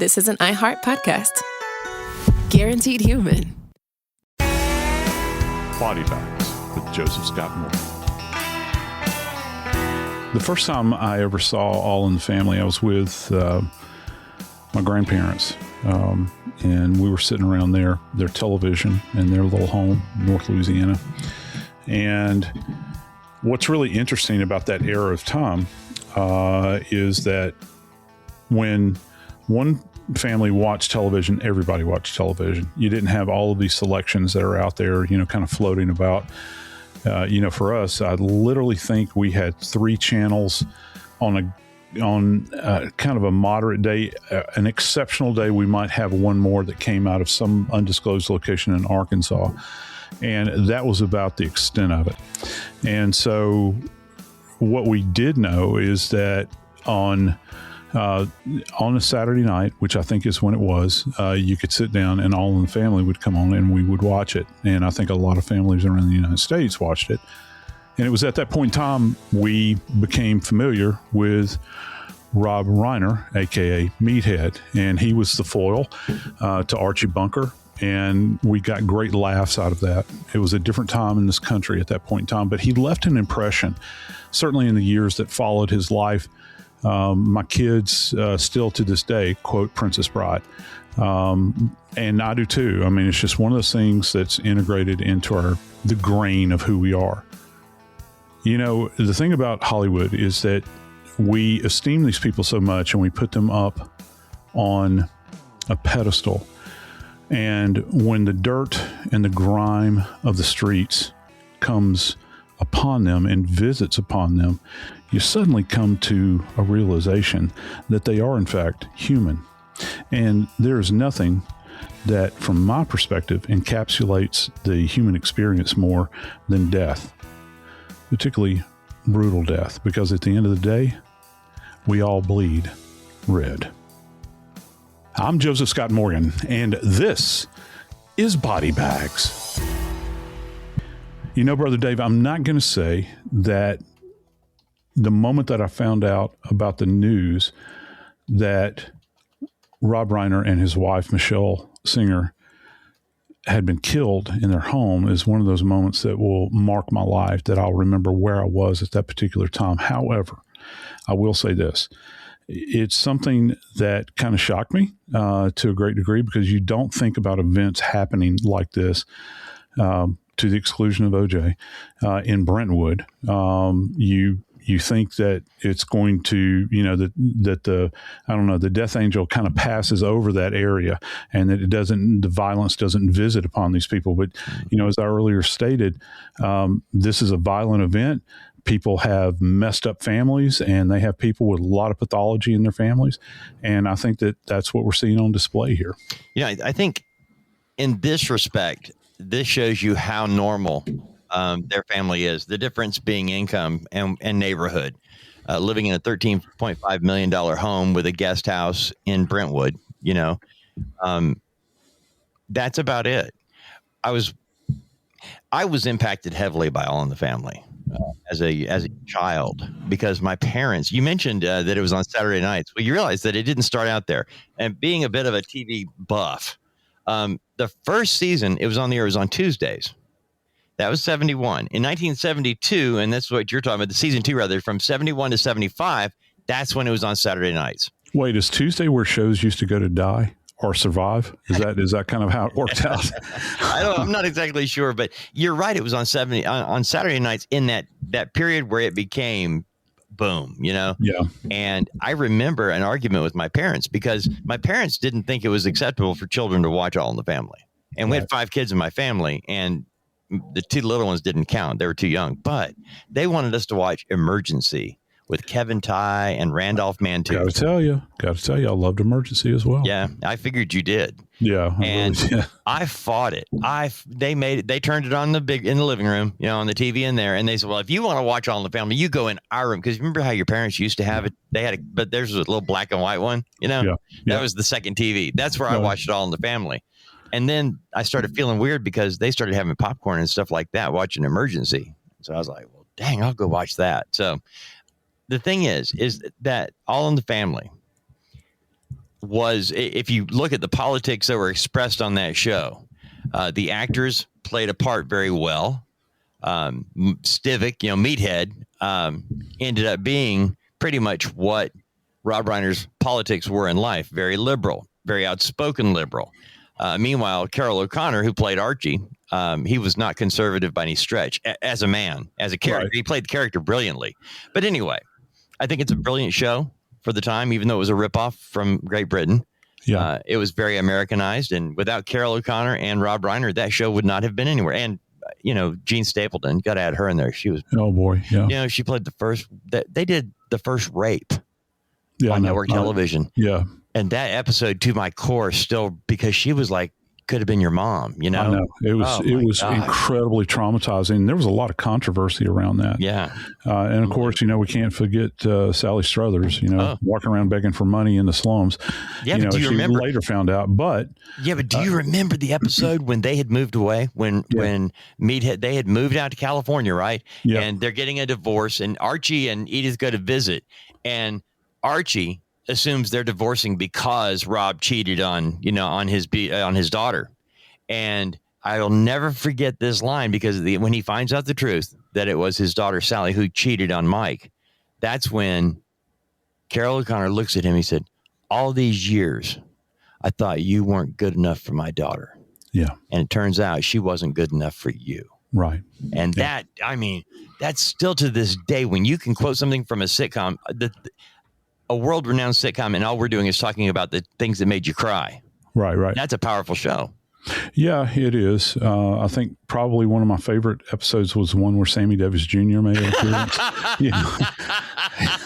this is an iHeart podcast. Guaranteed human. Body Bags with Joseph Scott Moore. The first time I ever saw All in the Family, I was with my grandparents, and we were sitting around their television in their little home, North Louisiana. And what's really interesting about that era of time is that when one family watched television, everybody watched television. You didn't have all of these selections that are out there, kind of floating about. For us, I literally think we had 3 channels on kind of a moderate day. An exceptional day, we might have one more that came out of some undisclosed location in Arkansas. And that was about the extent of it. And so what we did know is that on a Saturday night, which I think is when it was, you could sit down and All in the Family would come on and we would watch it. And I think a lot of families around the United States watched it. And it was at that point in time we became familiar with Rob Reiner, a.k.a. Meathead. And he was the foil to Archie Bunker. And we got great laughs out of that. It was a different time in this country at that point in time. But he left an impression, certainly in the years that followed his life. My kids still to this day quote Princess Bride. And I do too. I mean, it's just one of those things that's integrated into the grain of who we are. The thing about Hollywood is that we esteem these people so much and we put them up on a pedestal. And when the dirt and the grime of the streets comes upon them and visits upon them, you suddenly come to a realization that they are, in fact, human. And there is nothing that, from my perspective, encapsulates the human experience more than death, particularly brutal death, because at the end of the day, we all bleed red. I'm Joseph Scott Morgan, and this is Body Bags. Brother Dave, I'm not going to say that the moment that I found out about the news that Rob Reiner and his wife, Michele Singer, had been killed in their home is one of those moments that will mark my life, that I'll remember where I was at that particular time. However, I will say this. It's something that kind of shocked me to a great degree, because you don't think about events happening like this to the exclusion of OJ in Brentwood. You think that it's going to, that the death angel kind of passes over that area and that the violence doesn't visit upon these people. But, as I earlier stated, this is a violent event. People have messed up families, and they have people with a lot of pathology in their families. And I think that that's what we're seeing on display here. I think in this respect, this shows you how normal their family is. The difference being income and neighborhood. Living in a $13.5 million home with a guest house in Brentwood, that's about it. I was impacted heavily by All in the Family. As a child, because my parents, you mentioned that it was on Saturday nights. Well, you realize that it didn't start out there. And being a bit of a TV buff, the first season it was on the air was on Tuesdays. That was 71. In 1972, and that's what you're talking about, the season 2 rather, from 71 to 75, that's when it was on Saturday nights. Wait, is Tuesday where shows used to go to die or survive? Is that kind of how it worked out? I'm not exactly sure, but you're right. It was on Saturday nights in that period where it became boom, Yeah. And I remember an argument with my parents, because my parents didn't think it was acceptable for children to watch All in the Family. And we had 5 kids in my family, and the 2 little ones didn't count. They were too young, but they wanted us to watch Emergency with Kevin Ty and Randolph Mantooth. Got to tell you, I loved Emergency as well. Yeah, I figured you did. Yeah, I fought it. They turned it on in the living room, on the TV in there, and they said, "Well, if you want to watch All in the Family, you go in our room." Because remember how your parents used to have it? They had but theirs was a little black and white one. That was the second TV. That's where I watched it All in the Family. And then I started feeling weird because they started having popcorn and stuff like that, watching Emergency. So I was like, "Well, dang, I'll go watch that." So the thing is that All in the Family, was, if you look at the politics that were expressed on that show, the actors played a part very well. Stivic, Meathead, ended up being pretty much what Rob Reiner's politics were in life. Very liberal, very outspoken liberal. Meanwhile, Carroll O'Connor, who played Archie, he was not conservative by any stretch as a man, as a character. Right. He played the character brilliantly. But anyway, I think it's a brilliant show for the time, even though it was a ripoff from Great Britain. Yeah. It was very Americanized. And without Carroll O'Connor and Rob Reiner, that show would not have been anywhere. And, Jean Stapleton, got to add her in there. She was, oh boy. Yeah. She played they did the first rape on network television. Yeah. And that episode, to my core, still, because she was like, could have been your mom, I know. It was incredibly traumatizing. There was a lot of controversy around that. Yeah. And of course, we can't forget Sally Struthers, walking around begging for money in the slums. Yeah, but do you remember? Later found out, but. Yeah, but do you remember the episode when they had moved away, when Meathead, they had moved out to California, right? Yeah. And they're getting a divorce, and Archie and Edith go to visit, and Archie assumes they're divorcing because Rob cheated on his daughter. And I'll never forget this line, because when he finds out the truth that it was his daughter, Sally, who cheated on Mike, that's when Carroll O'Connor looks at him. He said, all these years, I thought you weren't good enough for my daughter. Yeah. And it turns out she wasn't good enough for you. Right. And that's still to this day, when you can quote something from a sitcom, a world-renowned sitcom, and all we're doing is talking about the things that made you cry. Right. That's a powerful show. Yeah, it is. I think probably one of my favorite episodes was one where Sammy Davis Jr. made an appearance.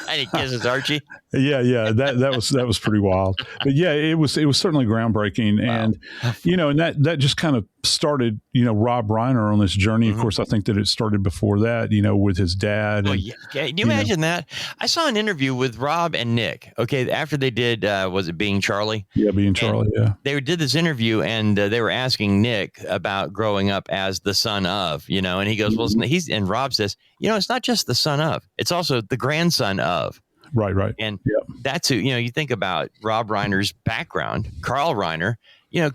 And he kisses Archie. Yeah. That was pretty wild. But yeah, it was certainly groundbreaking. Wow. And, and that just kind of started, Rob Reiner on this journey. Mm-hmm. Of course, I think that it started before that, with his dad. And, Can you imagine that? I saw an interview with Rob and Nick. Okay. After they did, was it Being Charlie? Yeah. Being Charlie. Yeah. They did this interview, and they were asking Nick about growing up as the son of, and he goes, well, and Rob says, it's not just the son of, it's also the grandson of. Right. And that's who, you think about Rob Reiner's background, Carl Reiner.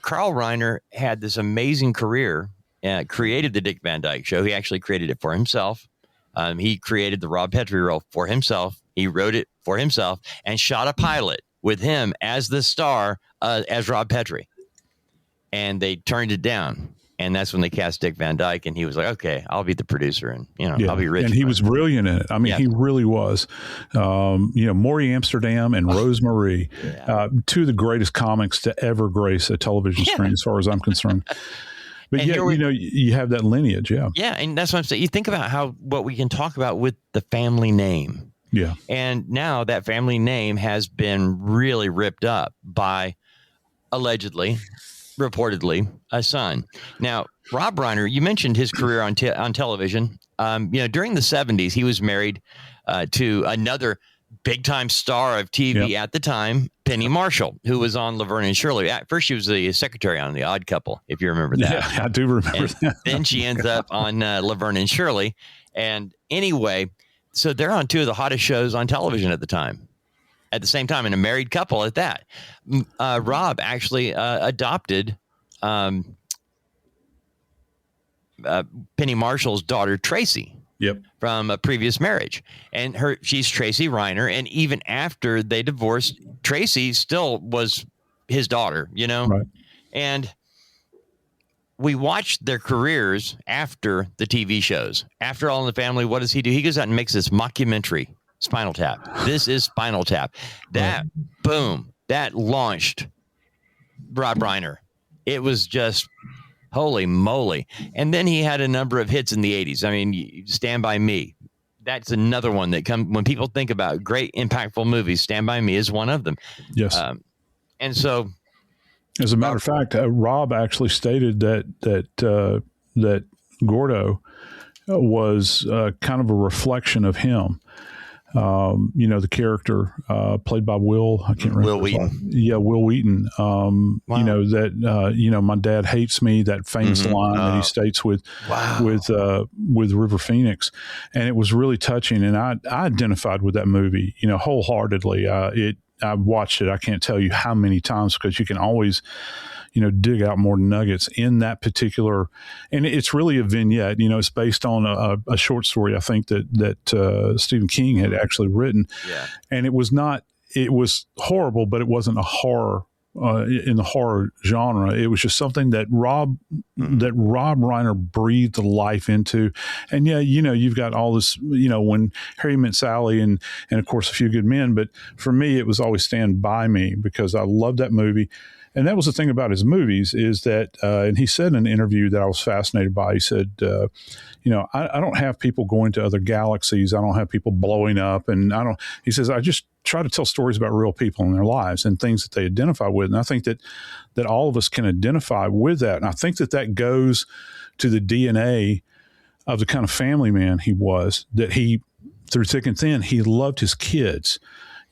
Carl Reiner had this amazing career, created the Dick Van Dyke Show. He actually created it for himself. He created the Rob Petrie role for himself. He wrote it for himself and shot a pilot with him as the star, as Rob Petrie. And they turned it down. And that's when they cast Dick Van Dyke, and he was like, okay, I'll be the producer, and, I'll be rich. And he was brilliant in it. I mean, he really was. Maury Amsterdam and Rose Marie, two of the greatest comics to ever grace a television screen, as far as I'm concerned. But you have that lineage. Yeah. Yeah. And that's what I'm saying. You think about what we can talk about with the family name. Yeah. And now that family name has been really ripped up by, allegedly, reportedly, a son. Now, Rob Reiner, you mentioned his career on television. During the 70s, he was married to another big-time star of TV at the time, Penny Marshall, who was on Laverne and Shirley. At first, she was the secretary on The Odd Couple, if you remember that. Yeah, I do remember that. Then she ends up on Laverne and Shirley. And anyway, so they're on two of the hottest shows on television at the time. At the same time, and a married couple at that. Rob actually adopted Penny Marshall's daughter, Tracy, from a previous marriage. And she's Tracy Reiner. And even after they divorced, Tracy still was his daughter, Right. And we watched their careers after the TV shows. After All in the Family, what does he do? He goes out and makes this mockumentary, Spinal Tap. This is Spinal Tap. That, boom, that launched Rob Reiner. It was just holy moly. And then he had a number of hits in the 80s. I mean, Stand By Me. That's another one that when people think about great, impactful movies, Stand By Me is one of them. Yes. And so, as a matter of fact, Rob actually stated that Gordo was kind of a reflection of him. The character played by Will, I can't remember. Will Wheaton. Yeah, Will Wheaton. Wow. My dad hates me, that famous line that he states with River Phoenix. And it was really touching. And I identified with that movie, wholeheartedly. I've watched it. I can't tell you how many times, because you can always, dig out more nuggets in that particular, and it's really a vignette. It's based on a short story, I think that Stephen King had actually written. Yeah. And it was horrible, but it wasn't a horror in the horror genre. It was just something that Rob Reiner breathed life into. And yeah, you've got all this, when Harry Met Sally and of course A Few Good Men, but for me, it was always Stand By Me, because I loved that movie. And that was the thing about his movies, is that, and he said in an interview that I was fascinated by, he said, I don't have people going to other galaxies. I don't have people blowing up. And he says, I just try to tell stories about real people in their lives and things that they identify with. And I think that all of us can identify with that. And I think that goes to the DNA of the kind of family man he was, that he, through thick and thin, he loved his kids.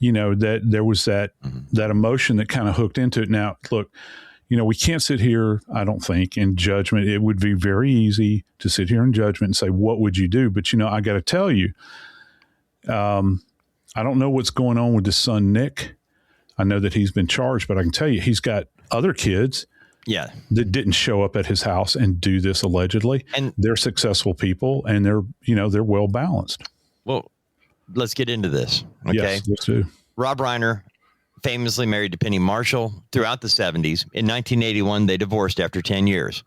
That there was that emotion that kind of hooked into it. Now, look, we can't sit here, I don't think, in judgment. It would be very easy to sit here in judgment and say, what would you do? But, I got to tell you, I don't know what's going on with his son, Nick. I know that he's been charged, but I can tell you, he's got other kids that didn't show up at his house and do this allegedly. And they're successful people, and they're well balanced. Well, let's get into this. Okay. Yes, let's do. Rob Reiner famously married to Penny Marshall throughout the 70s. In 1981, they divorced after 10 years.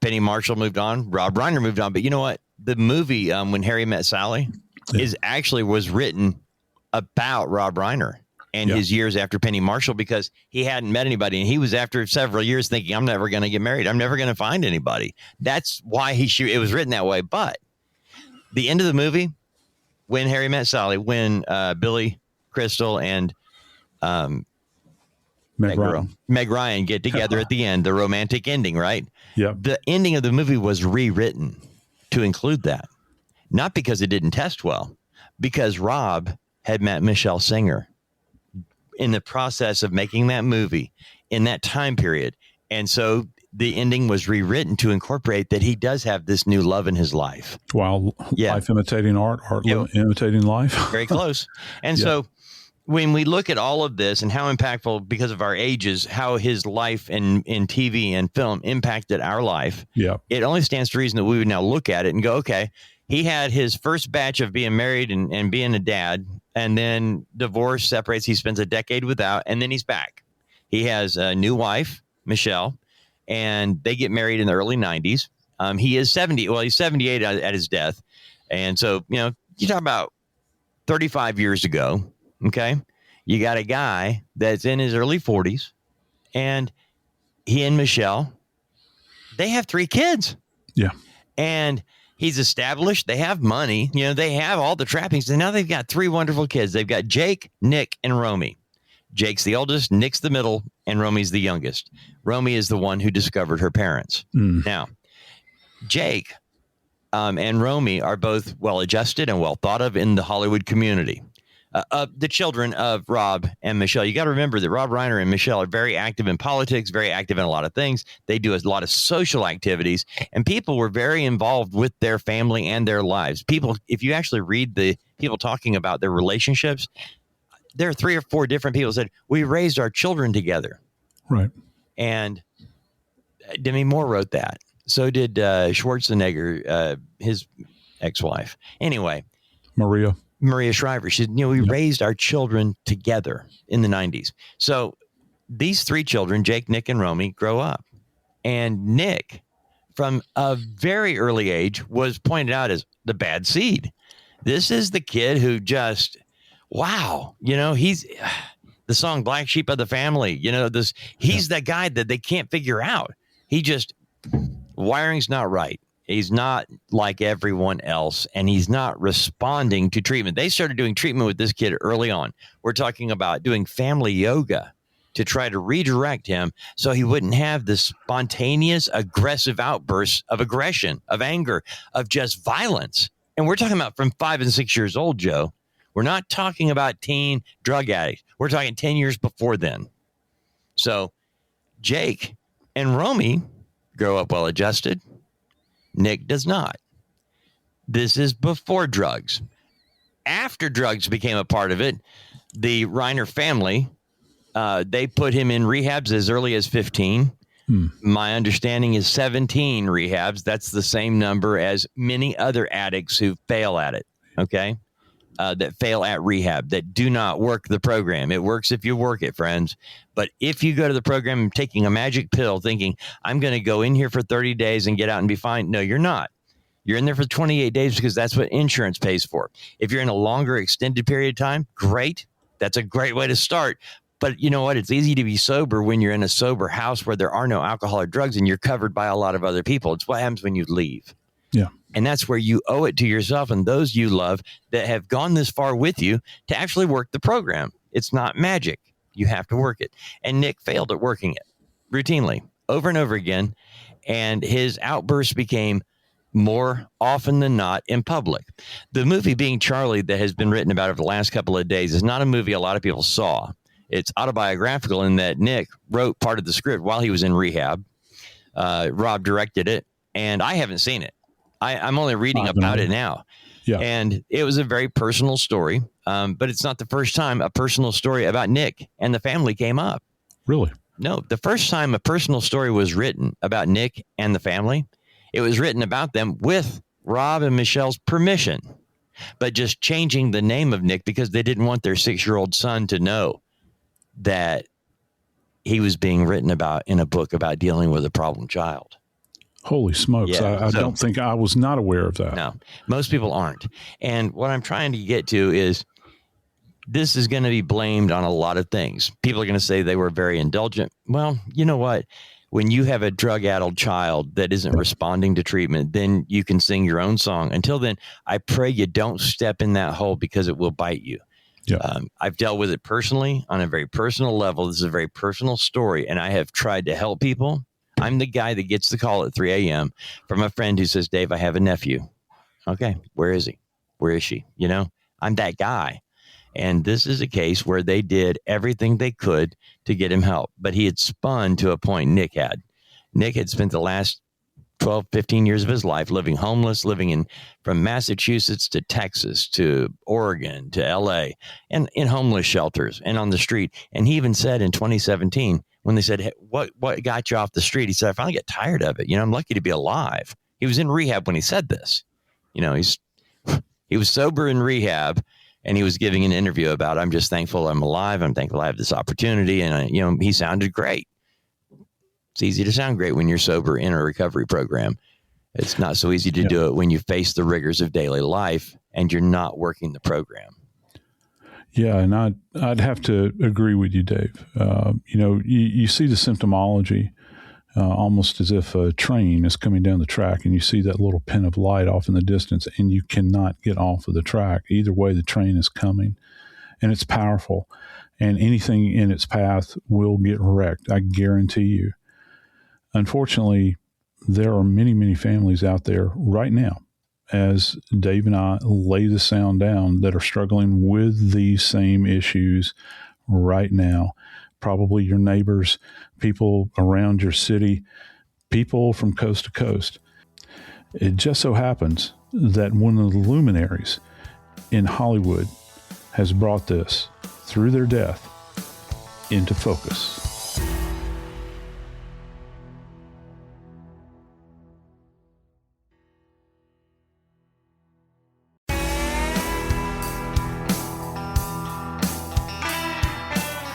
Penny Marshall moved on. Rob Reiner moved on. But you know what? The movie, When Harry Met Sally, was written about Rob Reiner and his years after Penny Marshall, because he hadn't met anybody. And he was, after several years, thinking, I'm never going to get married. I'm never going to find anybody. That's why it was written that way. But the end of the movie, When Harry Met Sally, when Billy Crystal and Meg Ryan get together at the end, the romantic ending, right? Yeah. The ending of the movie was rewritten to include that. Not because it didn't test well, because Rob had met Michele Singer in the process of making that movie in that time period. And so the ending was rewritten to incorporate that he does have this new love in his life. Wow. Life imitating art, imitating life. Very close. And so when we look at all of this and how impactful, because of our ages, how his life in TV and film impacted our life, it only stands to reason that we would now look at it and go, okay, he had his first batch of being married and being a dad, and then divorce, separates, he spends a decade without, and then he's back. He has a new wife, Michele, and they get married in the early 90s. He is 70. Well, he's 78 at his death. And so, you talk about 35 years ago, okay? You got a guy that's in his early 40s, and he and Michele, they have 3 kids. Yeah. And he's established. They have money. They have all the trappings. And now they've got 3 wonderful kids. They've got Jake, Nick, and Romy. Jake's the oldest, Nick's the middle, and Romy's the youngest. Romy is the one who discovered her parents. Now, Jake and Romy are both well-adjusted and well thought of in the Hollywood community. The children of Rob and Michele. You got to remember that Rob Reiner and Michele are very active in politics, very active in a lot of things. They do a lot of social activities, and people were very involved with their family and their lives. People, if you actually read the people talking about their relationships, there are 3 or 4 different people said, we raised our children together. Right. And Demi Moore wrote that. So did Schwarzenegger, his ex-wife. Anyway. Maria Shriver. She said, we raised our children together in the 90s. So these 3 children, Jake, Nick, and Romy, grow up. And Nick, from a very early age, was pointed out as the bad seed. This is the kid who just, wow, he's the song Black Sheep of the Family. He's that guy that they can't figure out. He just, wiring's not right. He's not like everyone else, and he's not responding to treatment. They started doing treatment with this kid early on. We're talking about doing family yoga to try to redirect him so he wouldn't have this spontaneous, aggressive outbursts of aggression, of anger, of just violence. And we're talking about from 5 and 6 years old, Joe. We're not talking about teen drug addicts. We're talking 10 years before then. So Jake and Romy grow up well-adjusted. Nick does not. This is before drugs. After drugs became a part of it, The Reiner family, they put him in rehabs as early as 15. My understanding is 17 rehabs. That's the same number as many other addicts who fail at it. Okay. That fail at rehab, that do not work the program. It works if you work it, friends. But if you go to the program taking a magic pill thinking, I'm going to go in here for 30 days and get out and be fine. No, you're not. You're in there for 28 days because that's what insurance pays for. If you're in a longer extended period of time, great. That's a great way to start. But you know what? It's easy to be sober when you're in a sober house where there are no alcohol or drugs and you're covered by a lot of other people. It's what happens when you leave. Yeah. And that's where you owe it to yourself and those you love that have gone this far with you to actually work the program. It's not magic. You have to work it. And Nick failed at working it routinely over and over again. And his outbursts became more often than not in public. The movie Being Charlie that has been written about over the last couple of days is not a movie a lot of people saw. It's autobiographical in that Nick wrote part of the script while he was in rehab. Rob directed it, and I haven't seen it. I'm only reading about it now. Yeah. And it was a very personal story, but it's not the first time a personal story about Nick and the family came up. Really? No, the first time a personal story was written about Nick and the family, it was written about them with Rob and Michele's permission, but just changing the name of Nick because they didn't want their 6-year-old son to know that he was being written about in a book about dealing with a problem child. Holy smokes. Yeah, I don't think I was not aware of that. No, most people aren't. And what I'm trying to get to is this is going to be blamed on a lot of things. People are going to say they were very indulgent. Well, you know what? When you have a drug-addled child that isn't responding to treatment, then you can sing your own song. Until then, I pray you don't step in that hole because it will bite you. Yeah. I've dealt with it personally on a very personal level. This is a very personal story, and I have tried to help people. I'm the guy that gets the call at 3 a.m. from a friend who says, Dave, I have a nephew. Okay, where is he? Where is she? You know, I'm that guy. And this is a case where they did everything they could to get him help. But he had spun to a point Nick had. Nick had spent the last 12, 15 years of his life living homeless, from Massachusetts to Texas to Oregon to LA and in homeless shelters and on the street. And he even said in 2017, when they said, hey, what got you off the street? He said, I finally get tired of it. You know, I'm lucky to be alive. He was in rehab when he said this. You know, he was sober in rehab and he was giving an interview about, I'm just thankful I'm alive. I'm thankful I have this opportunity. And, he sounded great. It's easy to sound great when you're sober in a recovery program. It's not so easy to do it when you face the rigors of daily life and you're not working the program. Yeah, and I'd have to agree with you, Dave. You see the symptomology almost as if a train is coming down the track and you see that little pin of light off in the distance and you cannot get off of the track. Either way, the train is coming and it's powerful and anything in its path will get wrecked. I guarantee you. Unfortunately, there are many, many families out there right now, as Dave and I lay the sound down, that are struggling with these same issues right now. Probably your neighbors, people around your city, people from coast to coast. It just so happens that one of the luminaries in Hollywood has brought this, through their death, into focus.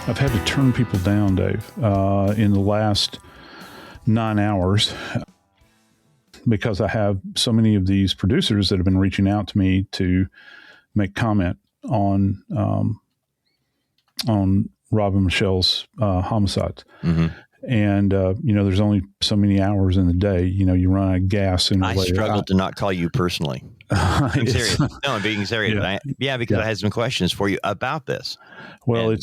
I've had to turn people down, Dave, in the last 9 hours because I have so many of these producers that have been reaching out to me to make comment on Rob and Michele's homicides. Mm-hmm. And, there's only so many hours in the day. You run out of gas. I struggled to not call you personally. I'm serious. No, I'm being serious. Yeah. Because I had some questions for you about this. Well,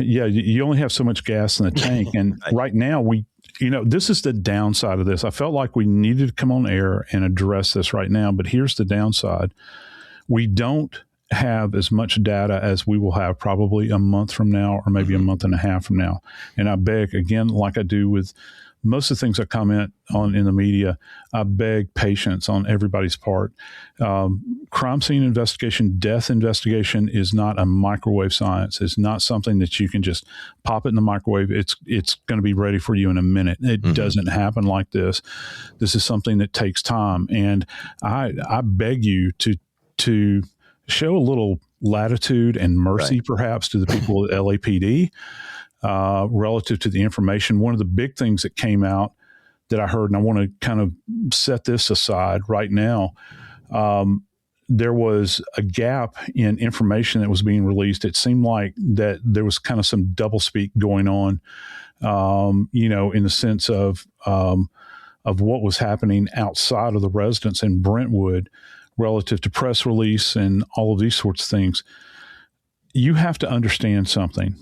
you only have so much gas in the tank. And right now this is the downside of this. I felt like we needed to come on air and address this right now. But here's the downside. We don't have as much data as we will have probably a month from now or maybe a month and a half from now. And I beg, again, like I do with most of the things I comment on in the media, I beg patience on everybody's part. Crime scene investigation, death investigation is not a microwave science. It's not something that you can just pop it in the microwave. It's going to be ready for you in a minute. It doesn't happen like this. This is something that takes time. And I beg you to show a little latitude and mercy, perhaps, to the people at LAPD relative to the information. One of the big things that came out that I heard, and I want to kind of set this aside right now, there was a gap in information that was being released. It seemed like that there was kind of some doublespeak going on, in the sense of what was happening outside of the residence in Brentwood relative to press release and all of these sorts of things. You have to understand something.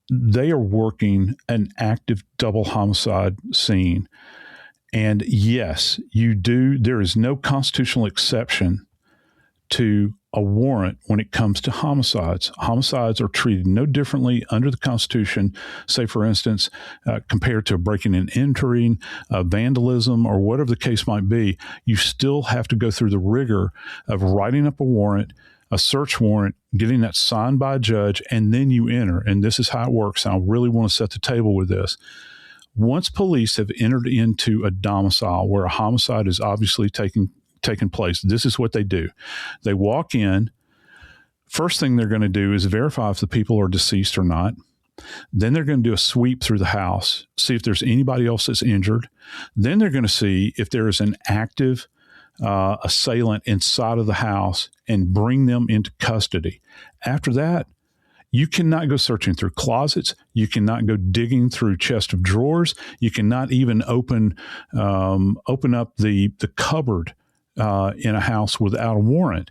They are working an active double homicide scene. And yes, there is no constitutional exception to a warrant when it comes to homicides. Homicides are treated no differently under the Constitution, say, for instance, compared to breaking and entering, vandalism, or whatever the case might be. You still have to go through the rigor of writing up a warrant, a search warrant, getting that signed by a judge, and then you enter. And this is how it works. And I really want to set the table with this. Once police have entered into a domicile where a homicide is obviously taking place, this is what they do. They walk in. First thing they're going to do is verify if the people are deceased or not. Then they're going to do a sweep through the house, see if there's anybody else that's injured. Then they're going to see if there is an active assailant inside of the house and bring them into custody. After that, you cannot go searching through closets. You cannot go digging through chest of drawers. You cannot even open up the cupboard in a house without a warrant.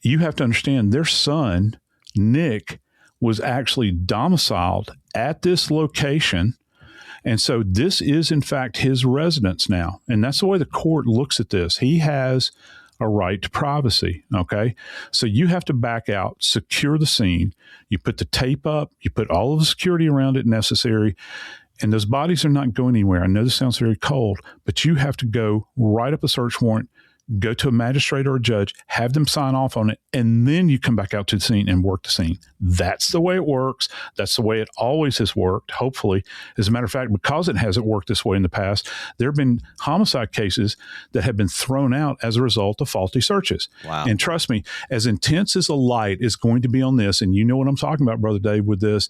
You have to understand their son, Nick, was actually domiciled at this location. And so this is, in fact, his residence now. And that's the way the court looks at this. He has a right to privacy, okay? So you have to back out, secure the scene. You put the tape up. You put all of the security around it necessary. And those bodies are not going anywhere. I know this sounds very cold, but you have to go write up a search warrant, go to a magistrate or a judge, have them sign off on it, and then you come back out to the scene and work the scene. That's the way it works. That's the way it always has worked, hopefully. As a matter of fact, because it hasn't worked this way in the past, there have been homicide cases that have been thrown out as a result of faulty searches. Wow. And trust me, as intense as a light is going to be on this, and you know what I'm talking about, Brother Dave, with this,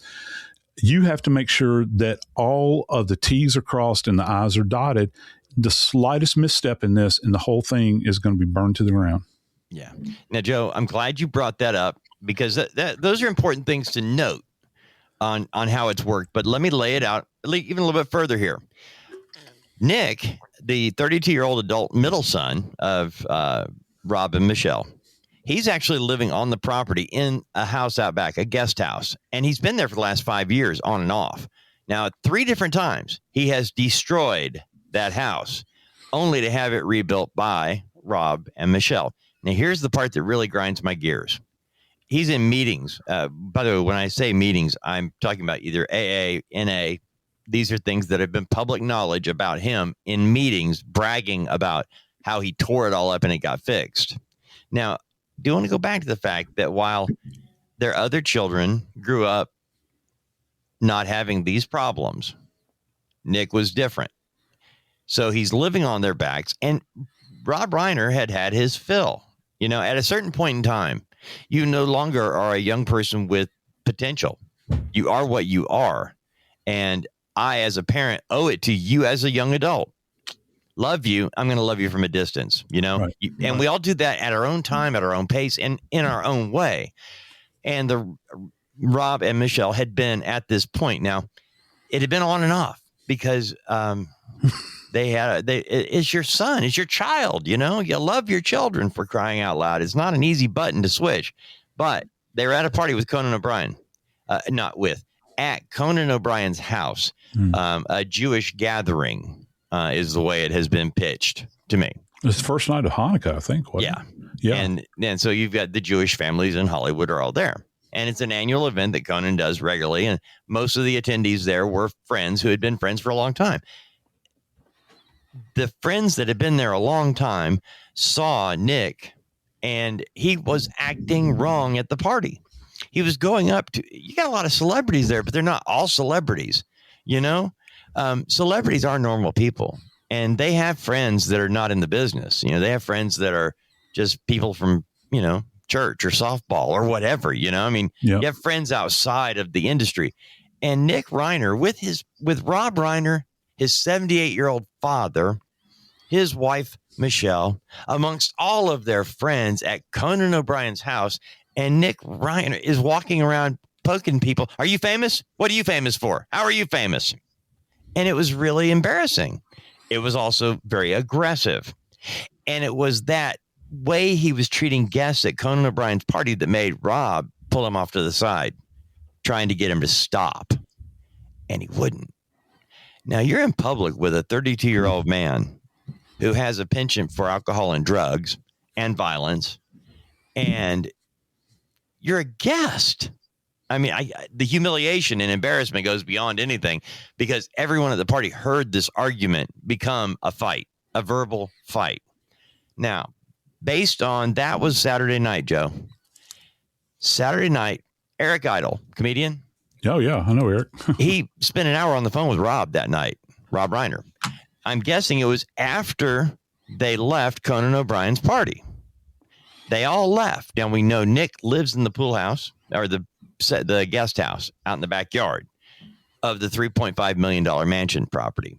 you have to make sure that all of the T's are crossed and the I's are dotted. The slightest misstep in this and the whole thing is going to be burned to the ground. Yeah. Now, Joe, I'm glad you brought that up because those are important things to note on how it's worked. But let me lay it out even a little bit further here. Nick, the 32-year-old adult middle son of Rob and Michele, he's actually living on the property in a house out back, a guest house. And he's been there for the last 5 years on and off. Now, 3 different times he has destroyed that house only to have it rebuilt by Rob and Michele. Now, here's the part that really grinds my gears. He's in meetings. By the way, when I say meetings, I'm talking about either AA, NA. These are things that have been public knowledge about him in meetings, bragging about how he tore it all up and it got fixed. Now, do you want to go back to the fact that while their other children grew up not having these problems, Nick was different. So he's living on their backs, and Rob Reiner had his fill. You know, at a certain point in time, you no longer are a young person with potential. You are what you are. And I, as a parent, owe it to you as a young adult. Love you. I'm going to love you from a distance, you know? Right. And we all do that at our own time, at our own pace, and in our own way. And Rob and Michele had been at this point. Now, it had been on and off because it's your son, it's your child, you know, you love your children, for crying out loud. It's not an easy button to switch, but they were at a party with Conan O'Brien, at Conan O'Brien's house, a Jewish gathering is the way it has been pitched to me. It's the first night of Hanukkah, I think. Yeah. And so you've got the Jewish families in Hollywood are all there. And it's an annual event that Conan does regularly. And most of the attendees there were friends who had been friends for a long time. The friends that had been there a long time saw Nick, and he was acting wrong at the party. He was going up to, you got a lot of celebrities there, but they're not all celebrities, you know? Celebrities are normal people, and they have friends that are not in the business. You know, they have friends that are just people from, you know, church or softball or whatever, you know? I mean, Yep. you have friends outside of the industry. And Nick Reiner with Rob Reiner, his 78-year-old father, his wife, Michele, amongst all of their friends at Conan O'Brien's house. And Nick Reiner is walking around poking people. Are you famous? What are you famous for? How are you famous? And it was really embarrassing. It was also very aggressive. And it was that way he was treating guests at Conan O'Brien's party that made Rob pull him off to the side, trying to get him to stop. And he wouldn't. Now, you're in public with a 32-year-old man who has a penchant for alcohol and drugs and violence, and you're a guest. I mean, the humiliation and embarrassment goes beyond anything, because everyone at the party heard this argument become a fight, a verbal fight. Now, based on that was Saturday night, Joe. Saturday night, Eric Idle, comedian. Oh, yeah. I know Eric. He spent an hour on the phone with Rob that night, Rob Reiner. I'm guessing it was after they left Conan O'Brien's party. They all left. Now, we know Nick lives in the pool house, or the guest house out in the backyard of the $3.5 million mansion property.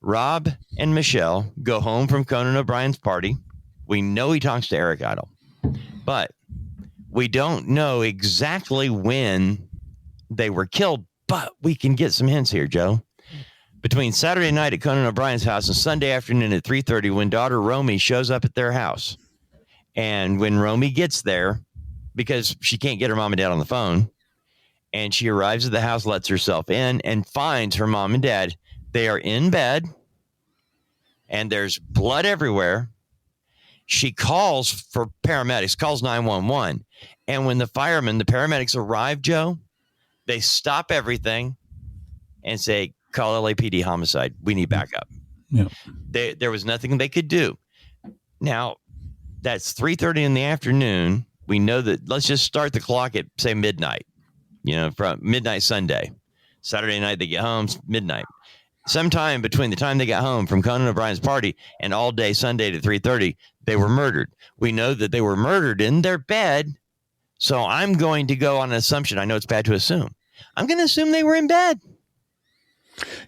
Rob and Michele go home from Conan O'Brien's party. We know he talks to Eric Idle, but we don't know exactly when they were killed, but we can get some hints here, Joe. Between Saturday night at Conan O'Brien's house and Sunday afternoon at 3:30, when daughter Romy shows up at their house. And when Romy gets there, because she can't get her mom and dad on the phone, and she arrives at the house, lets herself in, and finds her mom and dad. They are in bed, and there's blood everywhere. She calls for paramedics, calls 911. And when the paramedics arrive, Joe, they stop everything and say, call LAPD homicide. We need backup. Yeah. There was nothing they could do. Now, that's 3:30 in the afternoon. We know that. Let's just start the clock at, say, midnight, you know, from midnight Sunday. Saturday night, they get home, midnight. Sometime between the time they got home from Conan O'Brien's party and all day Sunday to 3:30, they were murdered. We know that they were murdered in their bed. So I'm going to go on an assumption. I know it's bad to assume. I'm going to assume they were in bed.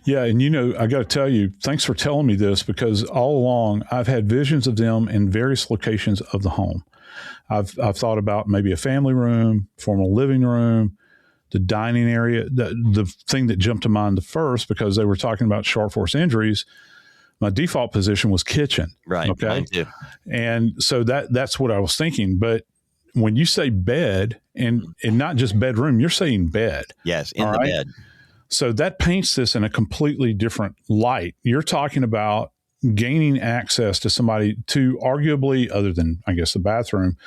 Yeah. And, you know, I got to tell you, thanks for telling me this, because all along I've had visions of them in various locations of the home. I've thought about maybe a family room, formal living room, the dining area. The thing that jumped to mind the first, because they were talking about sharp force injuries, my default position was kitchen. Right. Okay. Mine too. And so that's what I was thinking. But when you say bed, and not just bedroom, you're saying bed. Yes, in the bed. So that paints this in a completely different light. You're talking about gaining access to somebody, to arguably, other than, I guess, the bathroom,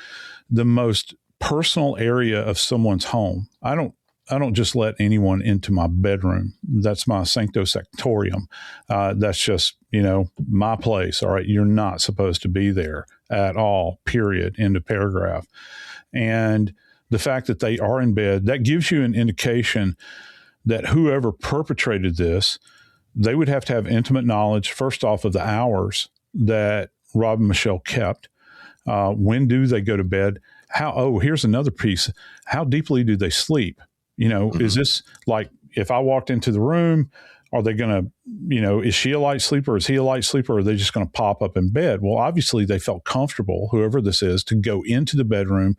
the most personal area of someone's home. I don't just let anyone into my bedroom. That's my sancto sanctorum. That's just, you know, my place. All right. You're not supposed to be there at all, period. End of paragraph. And the fact that they are in bed, that gives you an indication that whoever perpetrated this, they would have to have intimate knowledge, first off, of the hours that Rob and Michele kept. When do they go to bed? Here's another piece. How deeply do they sleep? You know, Is this like, if I walked into the room, are they going to, you know, is she a light sleeper? Is he a light sleeper? Or are they just going to pop up in bed? Well, obviously they felt comfortable, whoever this is, to go into the bedroom.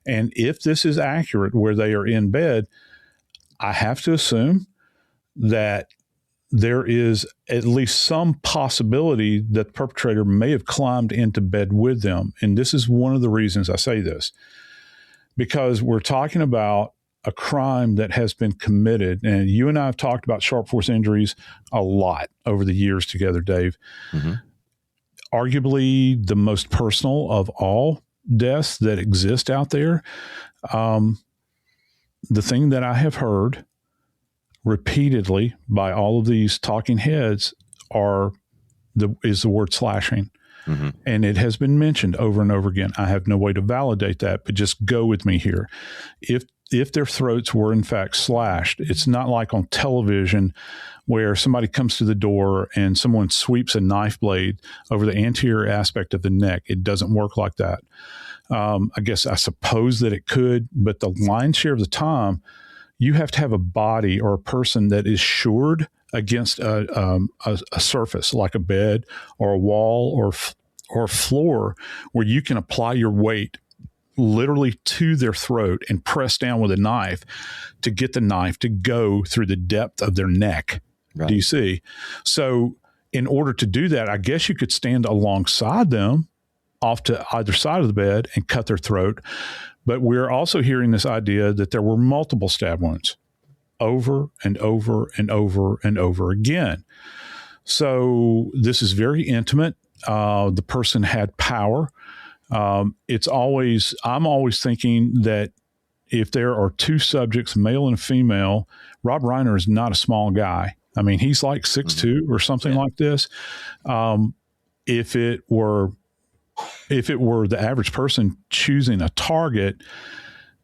And if this is accurate, where they are in bed, I have to assume that there is at least some possibility that the perpetrator may have climbed into bed with them. And this is one of the reasons I say this, because we're talking about a crime that has been committed. And you and I have talked about sharp force injuries a lot over the years together, Dave. Mm-hmm. Arguably the most personal of all deaths that exist out there. the thing that I have heard repeatedly by all of these talking heads is the word slashing. Mm-hmm. And it has been mentioned over and over again. I have no way to validate that, but just go with me here. If their throats were in fact slashed, it's not like on television where somebody comes to the door and someone sweeps a knife blade over the anterior aspect of the neck. It doesn't work like that. I suppose that it could, but the lion's share of the time, you have to have a body or a person that is shored against a surface like a bed or a wall or floor where you can apply your weight literally to their throat and press down with a knife to get the knife to go through the depth of their neck. Right. Do you see? So in order to do that, I guess you could stand alongside them off to either side of the bed and cut their throat. But we're also hearing this idea that there were multiple stab wounds over and over and over and over again. So this is very intimate. The person had power. I'm always thinking that if there are two subjects, male and female, Rob Reiner is not a small guy. I mean, he's like 6'2" or something like this. If it were the average person choosing a target,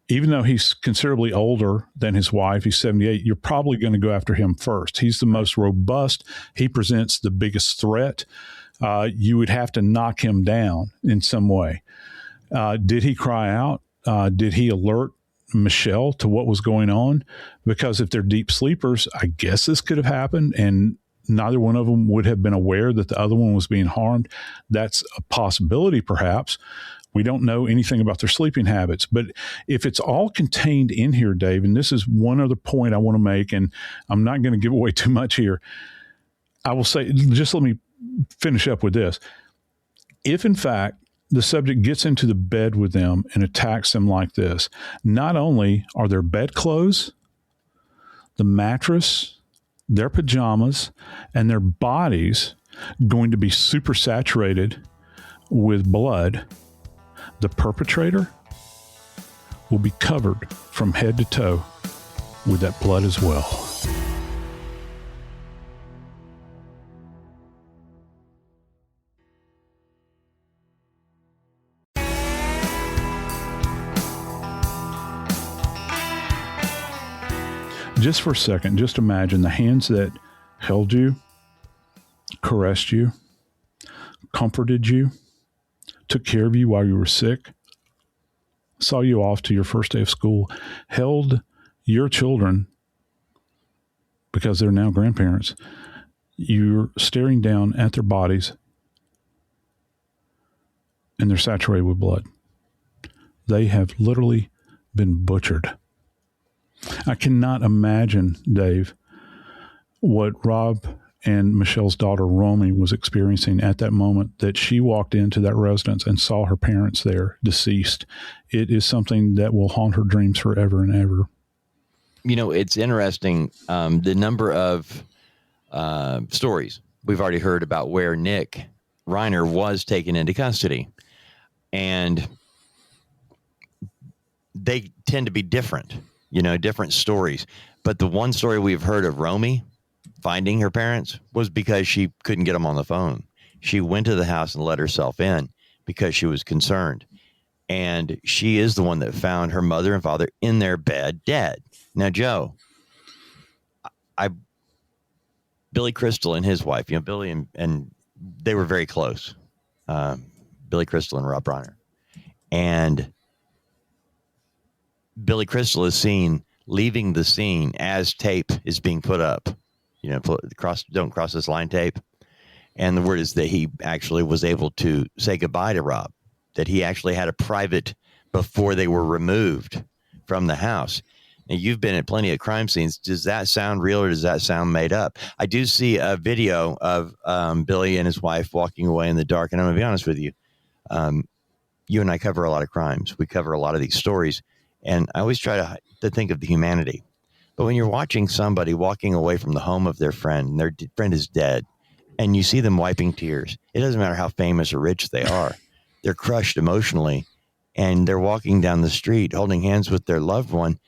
even though he's considerably older than his wife, he's 78, you're probably going to go after him first. He's the most robust. He presents the biggest threat. You would have to knock him down in some way. Did he cry out? Did he alert Michele to what was going on? Because if they're deep sleepers, I guess this could have happened, and neither one of them would have been aware that the other one was being harmed. That's a possibility, perhaps. We don't know anything about their sleeping habits. But if it's all contained in here, Dave, and this is one other point I want to make, and I'm not going to give away too much here. I will say, just let me finish up with this. If, in fact, the subject gets into the bed with them and attacks them like this, not only are their bedclothes, the mattress, their pajamas, and their bodies going to be super saturated with blood, the perpetrator will be covered from head to toe with that blood as well. Just for a second, just imagine the hands that held you, caressed you, comforted you, took care of you while you were sick, saw you off to your first day of school, held your children because they're now grandparents. You're staring down at their bodies and they're saturated with blood. They have literally been butchered. I cannot imagine, Dave, what Rob and Michele's daughter, Romy, was experiencing at that moment that she walked into that residence and saw her parents there, deceased. It is something that will haunt her dreams forever and ever. You know, it's interesting, the number of stories we've already heard about where Nick Reiner was taken into custody. And they tend to be different. Different stories. But the one story we've heard of Romy finding her parents was because she couldn't get them on the phone. She went to the house and let herself in because she was concerned. And she is the one that found her mother and father in their bed dead. Now, Joe, Billy Crystal and his wife, Billy and they were very close. Billy Crystal and Rob Reiner. And Billy Crystal is seen leaving the scene as tape is being put up. Don't cross this line tape. And the word is that he actually was able to say goodbye to Rob, that he actually had a private before they were removed from the house. Now, you've been at plenty of crime scenes. Does that sound real or does that sound made up? I do see a video of Billy and his wife walking away in the dark. And I'm going to be honest with you. You and I cover a lot of crimes. We cover a lot of these stories. And I always try to think of the humanity. But when you're watching somebody walking away from the home of their friend, and their friend is dead, and you see them wiping tears, it doesn't matter how famous or rich they are. They're crushed emotionally, and they're walking down the street holding hands with their loved one.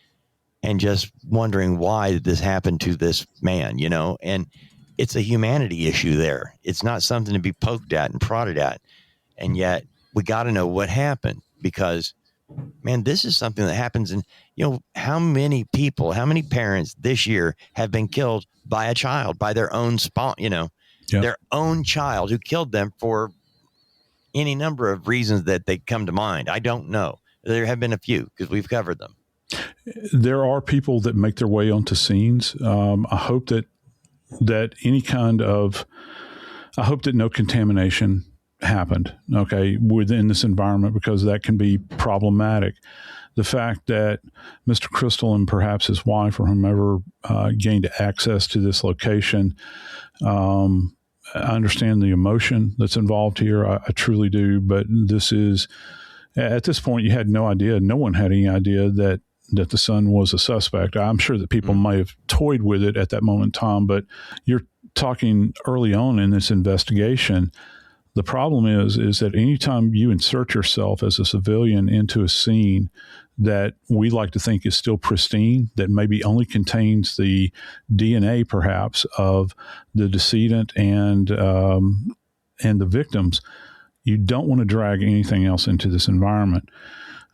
and just wondering why this happened to this man, you know, and it's a humanity issue there. It's not something to be poked at and prodded at. And yet we got to know what happened, because, man, this is something that happens. And, you know, how many people, how many parents this year have been killed by a child, by their own their own child who killed them for any number of reasons that they come to mind. I don't know. There have been a few because we've covered them. There are people that make their way onto scenes. I hope that no contamination happened, okay, within this environment, because that can be problematic. The fact that Mr. Crystal and perhaps his wife or whomever gained access to this location, I understand the emotion that's involved here. I truly do. But at this point, you had no idea. No one had any idea that the son was a suspect. I'm sure that people may have toyed with it at that moment in time, but you're talking early on in this investigation. The problem is that anytime you insert yourself as a civilian into a scene that we like to think is still pristine, that maybe only contains the DNA perhaps of the decedent and the victims, you don't want to drag anything else into this environment.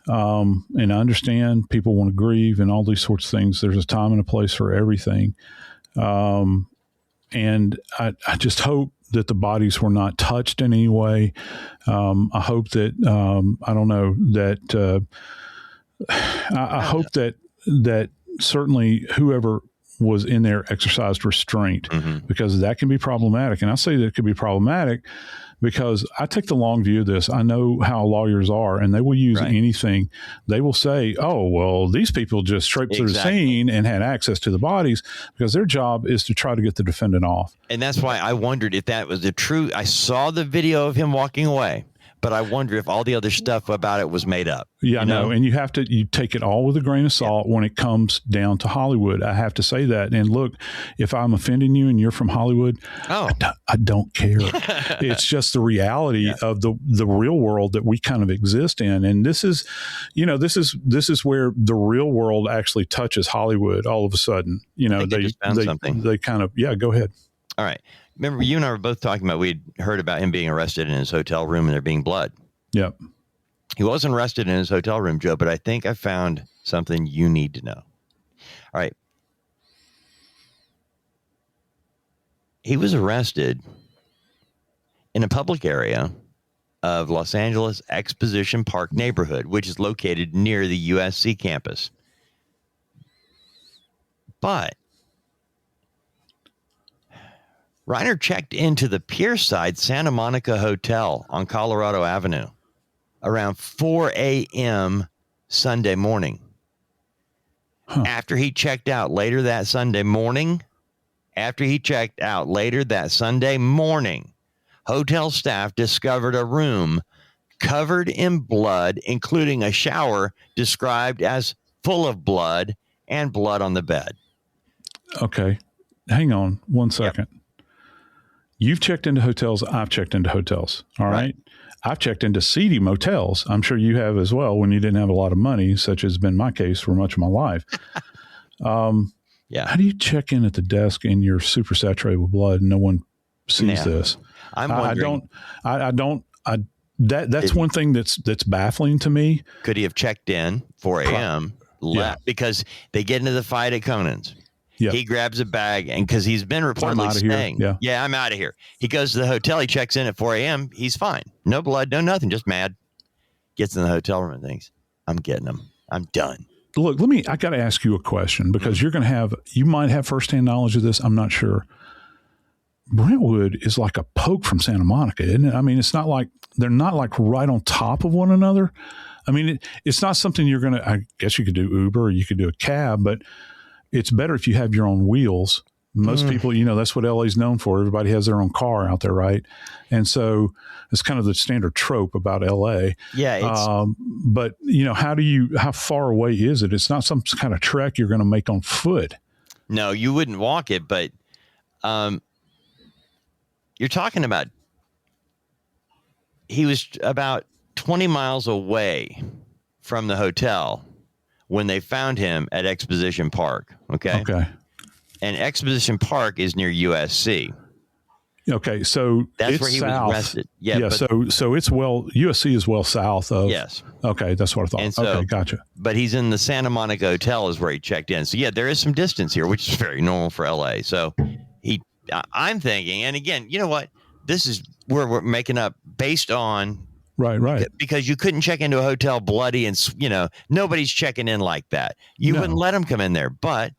And I understand people want to grieve and all these sorts of things. There's a time and a place for everything. And I just hope that the bodies were not touched in any way. I hope that, I don't know, that I hope that certainly whoever was in there exercised restraint, because that can be problematic. And I say that it could be problematic because I take the long view of this. I know how lawyers are, and they will use anything. They will say, oh, well, these people just straight through the scene and had access to the bodies, because their job is to try to get the defendant off. And that's why I wondered if that was the truth. I saw the video of him walking away, but I wonder if all the other stuff about it was made up. Yeah, no, and you take it all with a grain of salt when it comes down to Hollywood. I have to say that. And look, if I'm offending you and you're from Hollywood, I don't care. It's just the reality of the real world that we kind of exist in. And this is where the real world actually touches Hollywood all of a sudden. You know, they kind of, go ahead. All right. Remember, you and I were both talking about, we'd heard about him being arrested in his hotel room and there being blood. Yep. He wasn't arrested in his hotel room, Joe, but I think I found something you need to know. All right. He was arrested in a public area of Los Angeles Exposition Park neighborhood, which is located near the USC campus. But Reiner checked into the Pierside Santa Monica Hotel on Colorado Avenue around 4 a.m. Sunday morning. After he checked out later that Sunday morning, hotel staff discovered a room covered in blood, including a shower described as full of blood and blood on the bed. Okay. Hang on one second. Yep. You've checked into hotels. I've checked into hotels. All right. I've checked into seedy motels. I'm sure you have as well when you didn't have a lot of money, such has been my case for much of my life. How do you check in at the desk and you're super saturated with blood and no one sees this? I'm wondering. That's one thing that's baffling to me. Could he have checked in 4 a.m. left because they get into the fight at Conan's? Yep. He grabs a bag, and because he's been reportedly saying, I'm out of here. He goes to the hotel. He checks in at 4 a.m. He's fine. No blood, no nothing, just mad. Gets in the hotel room and thinks, I'm getting him. I'm done. Look, I got to ask you a question, because you might have firsthand knowledge of this. I'm not sure. Brentwood is like a poke from Santa Monica, isn't it? I mean, it's not like they're not like right on top of one another. I mean, it's not something you're going to, I guess you could do Uber or you could do a cab, but it's better if you have your own wheels. Most people, that's what LA's known for. Everybody has their own car out there, right? And so it's kind of the standard trope about LA. Yeah. But how far away is it? It's not some kind of trek you're going to make on foot. No, you wouldn't walk it, but you're talking about, he was about 20 miles away from the hotel when they found him at Exposition Park. Okay. Okay. And Exposition Park is near USC. Okay, so that's it's where he south. was arrested. Yeah. Yeah. So it's USC is well south of. Yes. Okay, that's what I thought. And so, okay, gotcha. But he's in the Santa Monica Hotel is where he checked in. So yeah, there is some distance here, which is very normal for LA. So I'm thinking, and again, you know what? This is where we're making up based on. Right. Because you couldn't check into a hotel bloody and, nobody's checking in like that. You wouldn't let him come in there. But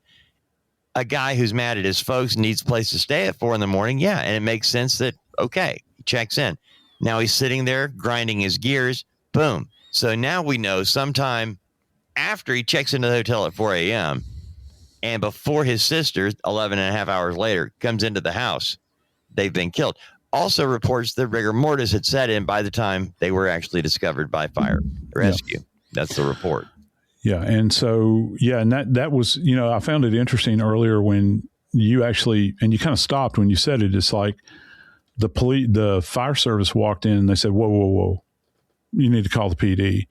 a guy who's mad at his folks needs a place to stay at 4 a.m. Yeah. And it makes sense that, okay, he checks in. Now he's sitting there grinding his gears. Boom. So now we know sometime after he checks into the hotel at 4 a.m. and before his sister, 11 and a half hours later, comes into the house, they've been killed. Also reports that rigor mortis had set in by the time they were actually discovered by fire rescue. Yeah. That's the report. Yeah. And so, and that was, I found it interesting earlier when you actually, and you kind of stopped when you said it. It's like the fire service walked in and they said, whoa, you need to call the PD.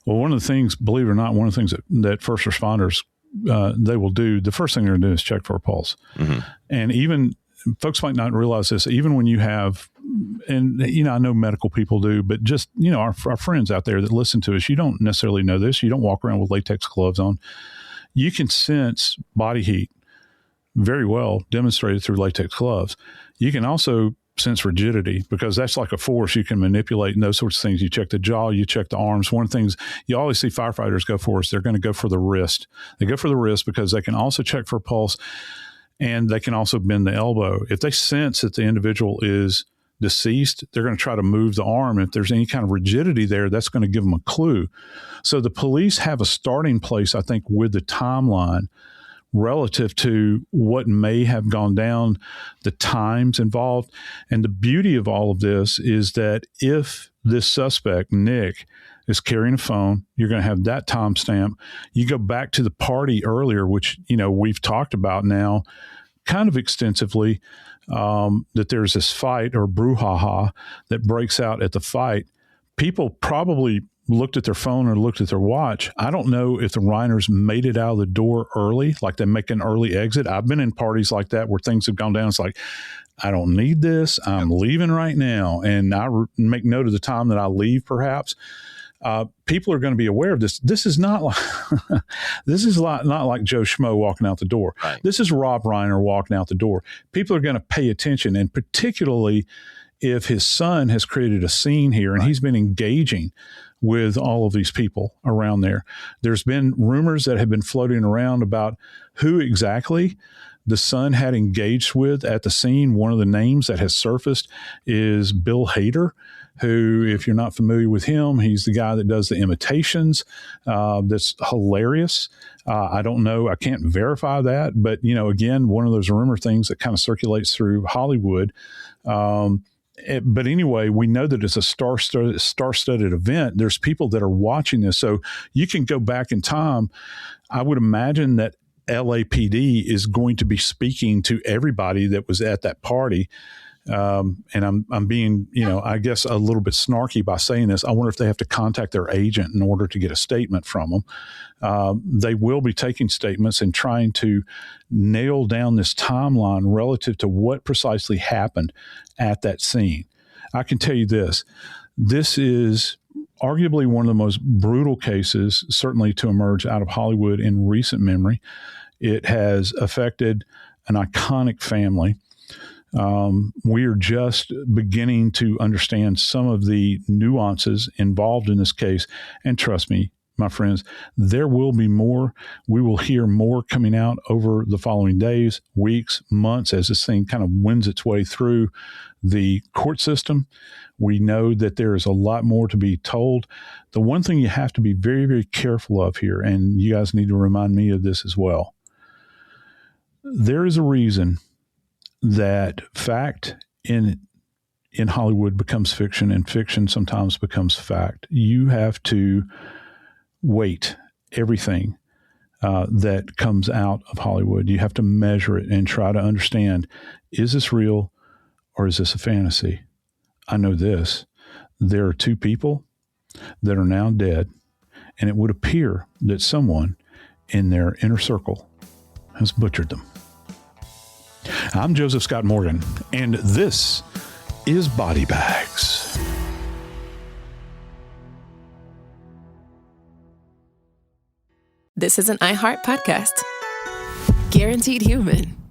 Well, one of the things, believe it or not, one of the things that first responders, they will do, the first thing they're going to do is check for a pulse. Mm-hmm. And even folks might not realize this, even when you have, and I know medical people do, but just, our friends out there that listen to us, you don't necessarily know this. You don't walk around with latex gloves on. You can sense body heat very well demonstrated through latex gloves. You can also sense rigidity because that's like a force you can manipulate and those sorts of things. You check the jaw, you check the arms. One of the things you always see firefighters go for is they're going to go for the wrist. They go for the wrist because they can also check for pulse. And they can also bend the elbow. If they sense that the individual is deceased, they're going to try to move the arm. If there's any kind of rigidity there, that's going to give them a clue. So the police have a starting place, I think, with the timeline relative to what may have gone down, the times involved. And the beauty of all of this is that if this suspect, Nick, is carrying a phone, you're going to have that timestamp. You go back to the party earlier, which, we've talked about now kind of extensively, that there's this fight or brouhaha that breaks out at the fight. People probably looked at their phone or looked at their watch. I don't know if the Reiners made it out of the door early, like they make an early exit. I've been in parties like that where things have gone down. It's like, I don't need this. I'm leaving right now. And I make note of the time that I leave, perhaps. People are going to be aware of this. This is not like not like Joe Schmo walking out the door. Right. This is Rob Reiner walking out the door. People are going to pay attention, and particularly if his son has created a scene here and he's been engaging with all of these people around there. There's been rumors that have been floating around about who exactly the son had engaged with at the scene. One of the names that has surfaced is Bill Hader, who, if you're not familiar with him, he's the guy that does the imitations. That's hilarious. I don't know. I can't verify that. But, again, one of those rumor things that kind of circulates through Hollywood. But anyway, we know that it's a star-studded event. There's people that are watching this. So you can go back in time. I would imagine that LAPD is going to be speaking to everybody that was at that party. And I'm being, I guess a little bit snarky by saying this. I wonder if they have to contact their agent in order to get a statement from them. They will be taking statements and trying to nail down this timeline relative to what precisely happened at that scene. I can tell you this. This is arguably one of the most brutal cases, certainly to emerge out of Hollywood in recent memory. It has affected an iconic family. We are just beginning to understand some of the nuances involved in this case. And trust me, my friends, there will be more. We will hear more coming out over the following days, weeks, months, as this thing kind of wends its way through the court system. We know that there is a lot more to be told. The one thing you have to be very, very careful of here, and you guys need to remind me of this as well, there is a reason that fact in Hollywood becomes fiction and fiction sometimes becomes fact. You have to weight everything that comes out of Hollywood. You have to measure it and try to understand, is this real or is this a fantasy? I know this. There are two people that are now dead, and it would appear that someone in their inner circle has butchered them. I'm Joseph Scott Morgan, and this is Body Bags. This is an iHeart podcast. Guaranteed Human.